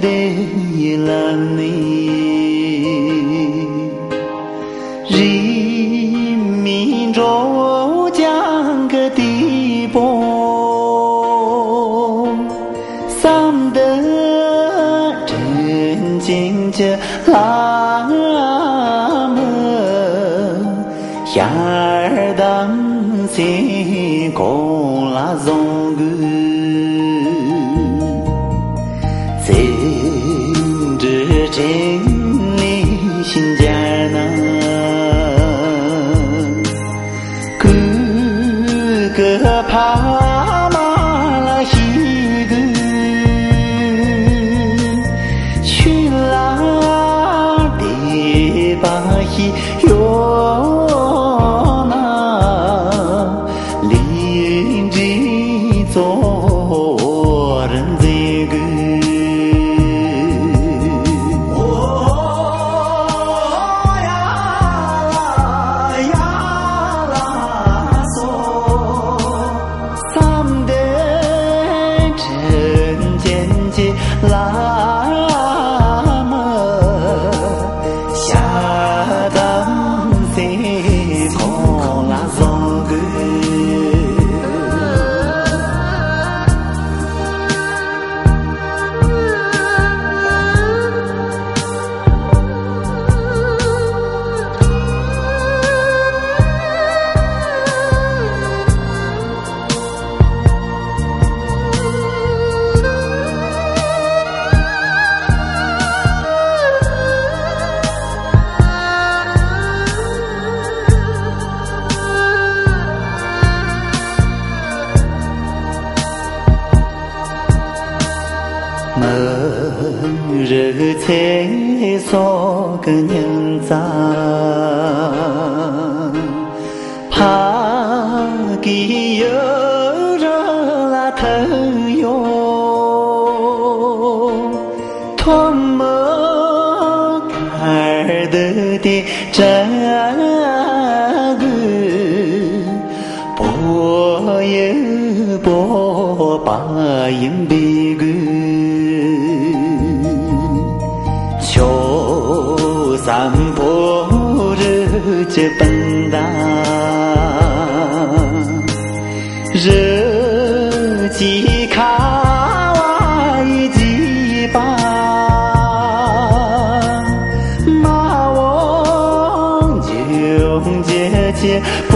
làm ni ri mi rô giang cái ti bô sam đơ trên chính chợ la mơ yar dam si con la zong gu真理心家那，哥哥怕马拉西个，去拉的巴西哟那，林子做人这个。日彩所个人在，怕给有人来偷哟，托么看得的这个，波也波把银币个。散步日节奔达，日记卡哇一记吧，马王就姐姐波。